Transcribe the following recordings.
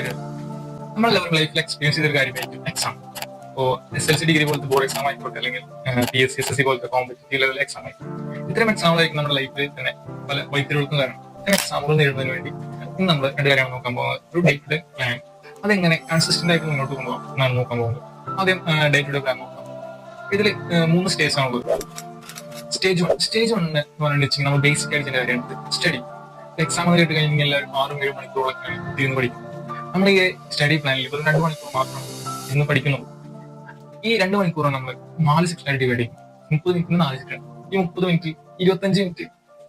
കാര്യം നമ്മളെല്ലാവരും ലൈഫിൽ എക്സ്പീരിയൻസ് ചെയ്തൊരു കാര്യമായിരിക്കും എക്സാം. ഇപ്പോൾ SLC ഡിഗ്രി പോലത്തെ ബോർഡ് എക്സാം ആയിക്കോട്ടെ, അല്ലെങ്കിൽ PSC SSC പോലത്തെ കോമ്പറ്റീവ് ലെവൽ എക്സാം ആയിക്കോട്ടെ, ഇത്തരം എക്സാമുകളായിരിക്കും നമ്മുടെ ലൈഫിൽ തന്നെ പല വൈത്തിരികൾക്കും കാരണം. ഇത്തരം എക്സാമുകൾ നേരിടുന്നതിന് വേണ്ടി ഇന്ന് നമ്മൾ രണ്ട് കാര്യമാണ് നോക്കാൻ പോകുന്നത്. ഒരു ഡേ ടു ഡേ പ്ലാൻ, അതെങ്ങനെ കൺസിസ്റ്റന്റ് ആയിട്ട് മുന്നോട്ട് കൊണ്ടുപോകാം എന്നാണ് നോക്കാൻ പോകുന്നത്. ആദ്യം ഡേ ടു ഡേ പ്ലാൻ നോക്കാം. ഇതിൽ 3 സ്റ്റേജ് ആണുള്ളത്. സ്റ്റേജ് 1 എന്ന് പറഞ്ഞിട്ടുണ്ടെങ്കിൽ നമ്മൾ ബേസിക് ആയിട്ട് ചെയ്യുന്ന കാര്യമാണ് സ്റ്റഡി. എക്സാം കേട്ട് കഴിഞ്ഞാൽ എല്ലാവരും 6-7 മണിക്കൂറൊക്കെയാണ് ഇരുന്ന് പഠിക്കും. നമ്മുടെ ഈ സ്റ്റഡി പ്ലാനിൽ ഒരു 2 മണിക്കൂർ മാത്രമാണ് ഇന്ന് പഠിക്കുന്നത്. ഈ 2 മണിക്കൂറാണ് നമ്മൾ 4 സെക്ഷനായിട്ട് ഡിവൈഡ് ചെയ്യും. 30 മിനിറ്റിന് 4 സെക്ഷൻ. ഈ 30 മിനിറ്റ് 25 മിനിറ്റ്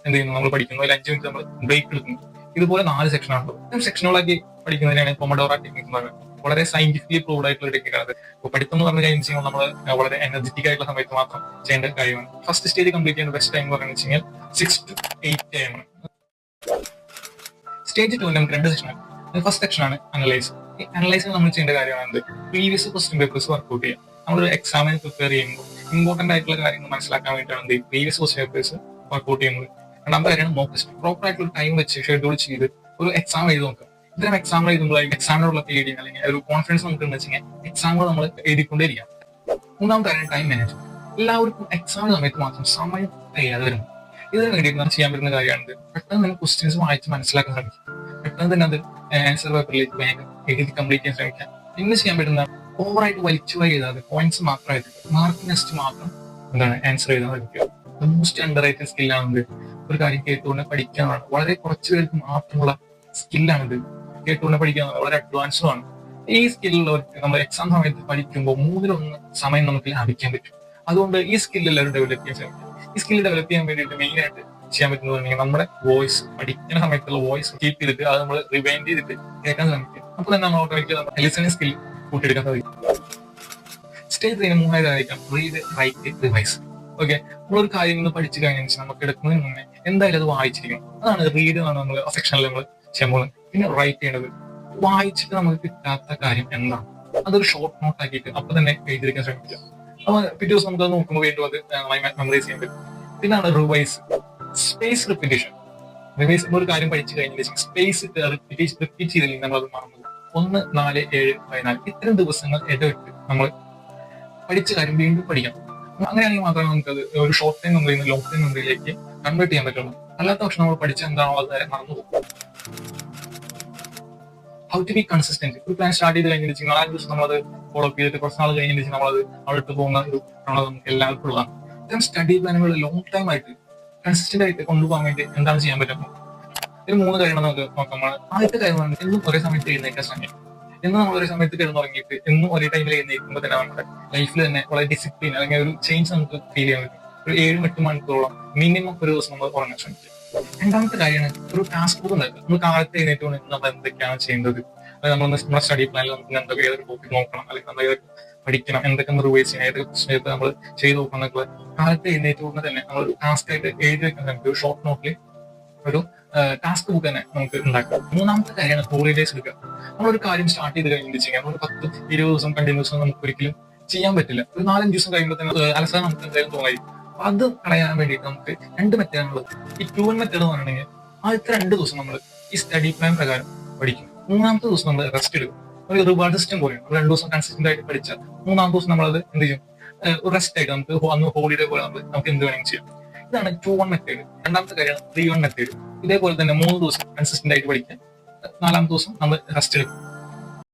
എന്ത് ചെയ്യുന്നു, നമ്മൾ പഠിക്കുന്നു. അതിൽ 5 മിനിറ്റ് നമ്മൾ ബ്രേക്ക് എടുക്കുന്നു. ഇതുപോലെ 4 സെക്ഷനാണുള്ളത്. ഇത്തരം സെക്ഷനുകളാക്കി പഠിക്കുന്നതിനാണ് പൊമഡോറ ടെക്നിക് എന്ന് പറയുന്നത്. വളരെ സയന്റിഫിക്കലി പ്രൂവ്ഡ് ആയിട്ടുള്ള ടെക്നിക്കാണ്. ഇപ്പോൾ പഠിത്തം എന്ന് പറഞ്ഞു കഴിഞ്ഞാൽ നമ്മൾ വളരെ എനർജറ്റിക് ആയിട്ടുള്ള സമയത്ത് മാത്രം ചെയ്യേണ്ട കാര്യമാണ്. ഫസ്റ്റ് സ്റ്റേജ് കംപ്ലീറ്റ് ചെയ്യുന്ന ബെസ്റ്റ് ടൈം എന്ന് പറഞ്ഞു കഴിഞ്ഞാൽ 6 to 8 AM ആണ്. സ്റ്റേജ് 2 നമുക്ക് 2 സെക്ഷനാണ്. ഫസ്റ്റ് സെക്ഷൻ ആണ് അനലൈസ്. ഈ അനലൈസിൽ നമ്മൾ ചെയ്യേണ്ട കാര്യമാണ് പ്രീവിയസ് ക്വസ്റ്റ്യൻ പേപ്പേഴ്സ് വർക്ക്ഔട്ട് ചെയ്യുക. നമ്മളൊരു എക്സാമിന് പ്രിപ്പയർ ചെയ്യുമ്പോൾ ഇമ്പോർട്ടന്റ് ആയിട്ടുള്ള കാര്യങ്ങൾ മനസ്സിലാക്കാൻ വേണ്ടിയിട്ടാണ് പ്രീവിയസ് ക്വസ്റ്റ്യൻ പേപ്പേഴ്സ് വർക്ക്ഔട്ട് ചെയ്യുന്നത്. രണ്ടാമത്തെ കാര്യമാണ് മോക്ക് ടെസ്റ്റ്. പ്രോപ്പർ ആയിട്ടുള്ള ടൈം വെച്ച് ഷെഡ്യൂൾ ചെയ്ത് ഒരു എക്സാം എഴുതി നോക്കുക. ഇത്തരം എക്സാമ്പിൾ എഴുതുമ്പോഴായിരിക്കും എക്സാമിനുള്ള പേടി അല്ലെങ്കിൽ ഒരു കോൺഫിഡൻസ് നമുക്ക് എന്ന് വെച്ചാൽ എക്സാമുകൾ നമ്മൾ എഴുതിക്കൊണ്ടേയിരിക്കാം. മൂന്നാമത്തെ കാര്യം ടൈം മാനേജ്മെന്റ്. എല്ലാവർക്കും എക്സാമിന് സമയത്ത് മാത്രം സമയം കഴിയാതെ വരുന്നു. ഇതിന് വേണ്ടിയിട്ട് നമ്മൾ ചെയ്യാൻ പറ്റുന്ന കാര്യമാണ് പെട്ടെന്ന് തന്നെ ക്വസ്റ്റ്യൻസ് വായിച്ച് മനസ്സിലാക്കാൻ ശ്രമിക്കും. പെട്ടെന്ന് തന്നെ അത് ആൻസർ പേപ്പറിലേക്ക് വേഗം എഴുതി കംപ്ലീറ്റ് ചെയ്യാൻ ശ്രമിക്കാം. പിന്നെ ചെയ്യാൻ പറ്റുന്ന ഓവറായിട്ട് വലിച്ചു വായി എഴുതാതെ പോയിന്റ്സ് മാത്രമായിട്ട് മാർക്ക് നെസ്റ്റ് മാത്രം ആൻസർ എഴുതാൻ ശ്രമിക്കുക. മോസ്റ്റ് അണ്ടർ റേറ്റഡ് സ്കില്ലാണിത്. ഒരു കാര്യം കേട്ടുകൊണ്ട് പഠിക്കാനാണ്. വളരെ കുറച്ച് പേർക്ക് മാത്രമുള്ള സ്കില്ലാണിത്. കേട്ടുകൊണ്ട് പഠിക്കാൻ വളരെ അഡ്വാൻസ്ഡ് ആണ്. ഈ സ്കില്ലുള്ളവർക്ക് നമ്മൾ എക്സാം സമയത്ത് പഠിക്കുമ്പോൾ 1/3 സമയം നമുക്ക് ലാഭിക്കാൻ പറ്റും. അതുകൊണ്ട് ഈ സ്കിൽ എല്ലാവരും ഡെവലപ്പ് ചെയ്യാൻ ശ്രമിക്കും. ഈ സ്കിൽ ഡെവലപ്പ് ചെയ്യാൻ വേണ്ടിയിട്ട് മെയിൻ ആയിട്ട് ചെയ്യാൻ പറ്റുന്നത് നമ്മുടെ വോയിസ്, പഠിക്കുന്ന സമയത്തുള്ള വോയിസ് കീപ്പ് ചെയ്തിട്ട് അത് നമ്മൾ റിവൈൻഡ് ചെയ്തിട്ട് കേൾക്കാൻ ശ്രമിക്കും. അപ്പോൾ തന്നെ നമ്മൾ ഓട്ടോമാറ്റിക്കലി ലിസണിങ് സ്കിൽ കൂട്ടിയെടുക്കാൻ സാധിക്കും. സ്റ്റേജ് 3 മൂന്നായതായിരിക്കാം റീഡ്, റൈറ്റ്, റിവൈസ്. ഓക്കെ, നമ്മളൊരു കാര്യം നിന്ന് പഠിച്ചു കഴിഞ്ഞാൽ നമുക്ക് എടുക്കുന്നതിന് മുന്നേ എന്തായാലും അത് വായിച്ചിരിക്കണം. അതാണ് റീഡ് എന്നാണ് നമ്മൾ സെക്ഷനിൽ നമ്മൾ ചെയ്യാൻ പോകുന്നത്. പിന്നെ റൈറ്റ് ചെയ്യേണ്ടത്, വായിച്ചിട്ട് നമുക്ക് കിട്ടാത്ത കാര്യം എന്താണ് അതൊരു ഷോർട്ട് നോട്ട് ആക്കിയിട്ട് അപ്പൊ തന്നെ എഴുതിയിരിക്കാൻ ശ്രമിക്കുക. അപ്പൊ പിറ്റേ ദിവസം നമുക്ക് അത് നോക്കുമ്പോൾ വീണ്ടും അത് മെമ്മറൈസ് ചെയ്യാൻ പറ്റും. പിന്നാണ് റിവൈസ്, സ്പേസ് റിപ്പീറ്റേഷൻ. റിവൈസ് ഒരു കാര്യം പഠിച്ചു കഴിഞ്ഞാൽ സ്പേസ് റിപ്പീറ്റ് ചെയ്തില്ലെങ്കിൽ നമ്മളത് മറന്നു. 1, 4, 7, 14 ഇത്തരം ദിവസങ്ങൾ ഇടവിട്ട് നമ്മൾ പഠിച്ച കാര്യം വീണ്ടും പഠിക്കണം. അങ്ങനെയാണെങ്കിൽ മാത്രമേ നമുക്കത് ഒരു ഷോർട്ട് ടൈം മെമ്മറിയിൽ നിന്ന് ലോങ് ടൈം മെമ്മറിയിലേക്ക് കൺവേർട്ട് ചെയ്യാൻ പറ്റുള്ളൂ. അല്ലാത്ത പക്ഷം നമ്മൾ പഠിച്ച എന്താണോ അത് മറന്നു പോകും. How to be consistent. ഒരു പ്ലാൻ സ്റ്റാർട്ട് ചെയ്ത് കഴിഞ്ഞിട്ട് 4 ദിവസം നമ്മളത് ഫോളോ അപ്പ് ചെയ്തിട്ട് കുറച്ച് നാൾ കഴിഞ്ഞിട്ട് നമ്മളത് അവിടെ പോകുന്ന ഒരു പ്രവണത നമുക്ക് എല്ലാവർക്കും ഉള്ളതാണ്. ഇത്തരം സ്റ്റഡി പ്ലാനുകൾ ലോങ് ടൈം ആയിട്ട് കൺസിസ്റ്റന്റ് ആയിട്ട് കൊണ്ടുപോകാൻ വേണ്ടി എന്താണ് ചെയ്യാൻ പറ്റുന്നത്? ഇതിന് 3 കാര്യങ്ങൾ നമുക്ക് നോക്കാം. ആദ്യത്തെ കാര്യമാണ് എന്നും ഒരേ സമയത്ത് എഴുന്നേക്കാൻ ശ്രമിക്കും. എന്ന് നമ്മൾ ഒരേ സമയത്ത് കിടന്നുറങ്ങിയിട്ട് എന്നും ഒരേ ടൈമിൽ എഴുന്നേൽക്കുമ്പോൾ തന്നെ നമ്മുടെ ലൈഫിൽ തന്നെ വളരെ ഡിസിപ്ലിൻ അല്ലെങ്കിൽ ഒരു ചേഞ്ച് നമുക്ക് ഫീൽ ചെയ്യാൻ പറ്റും. ഒരു 7-8 മണിക്കൂറോളം മിനിമം ഒരു ദിവസം നമ്മൾ ഉറങ്ങാൻ ശ്രമിക്കും. രണ്ടാമത്തെ കാര്യമാണ് ഒരു ടാസ്ക് ബുക്ക് ഉണ്ടാക്കുക. നമ്മൾ കാലത്ത് എഴുന്നേറ്റുകൊണ്ട് നമ്മൾ എന്തൊക്കെയാണ് ചെയ്യേണ്ടത്, അതായത് നമ്മൾ നമ്മുടെ സ്റ്റഡി പ്ലാനിൽ നമുക്ക് എന്തൊക്കെ ഏതൊക്കെ ടോപ്പിക് നോക്കണം, അല്ലെങ്കിൽ നമ്മൾ ഏതൊക്കെ പഠിക്കണം, എന്തൊക്കെ റിവൈസ് ചെയ്യണം, ഏതൊക്കെ പ്രശ്നത്തെ നമ്മൾ ചെയ്ത് നോക്കണം എന്നൊക്കെ കാലത്ത് എഴുന്നേറ്റുകൊണ്ട് തന്നെ നമ്മൾ ഒരു ടാസ്ക് ആയിട്ട് എഴുതി വെക്കാൻ നമുക്ക് ഒരു ഷോർട്ട് നോട്ടിൽ ഒരു ടാസ്ക് ബുക്ക് തന്നെ നമുക്ക് ഉണ്ടാക്കാം. മൂന്നാമത്തെ കാര്യമാണ് ഹോളിഡേസ് എടുക്കുക. നമ്മളൊരു കാര്യം സ്റ്റാർട്ട് ചെയ്ത് കഴിഞ്ഞിട്ട് ചെയ്യാം. നമ്മൾ 10-20 ദിവസം കണ്ടിന്യൂസ് നമുക്ക് ഒരിക്കലും ചെയ്യാൻ പറ്റില്ല. ഒരു 4-5 ദിവസം കഴിയുമ്പോൾ തന്നെ അലസാൻ നമുക്ക് എന്തായാലും തോന്നായിരിക്കും. അത് കളയാൻ വേണ്ടിയിട്ട് നമുക്ക് 2 മെത്തേഡുള്ളത്. ഈ 2-1 മെത്തേഡ് എന്ന് പറഞ്ഞിട്ടുണ്ടെങ്കിൽ ആദ്യത്തെ 2 ദിവസം നമ്മൾ ഈ സ്റ്റഡി പ്ലാൻ പ്രകാരം പഠിക്കും. 3-ാമത്തെ ദിവസം നമ്മൾ റെസ്റ്റ് എടുക്കും. ഒരു റിവാർഡ് സിസ്റ്റം പോലെയാണ്. 2 ദിവസം കൺസിസ്റ്റന്റ് ആയിട്ട് പഠിച്ചാൽ 3-ാമത്തെ ദിവസം നമ്മളത് എന്ത് ചെയ്യും, ഒരു റെസ്റ്റ് ആയിട്ട് നമുക്ക് അന്ന് ഹോളിഡേ പോലെ നമുക്ക് എന്ത് വേണമെങ്കിൽ ചെയ്യാം. ഇതാണ് 2-1 മെത്തേഡ്. രണ്ടാമത്തെ കാര്യമാണ് 3-1 മെത്തേഡ്. ഇതേപോലെ തന്നെ 3 ദിവസം കൺസിസ്റ്റന്റ് ആയിട്ട് പഠിക്കാൻ, 4-ാമത്തെ ദിവസം നമ്മൾ റെസ്റ്റ് എടുക്കും.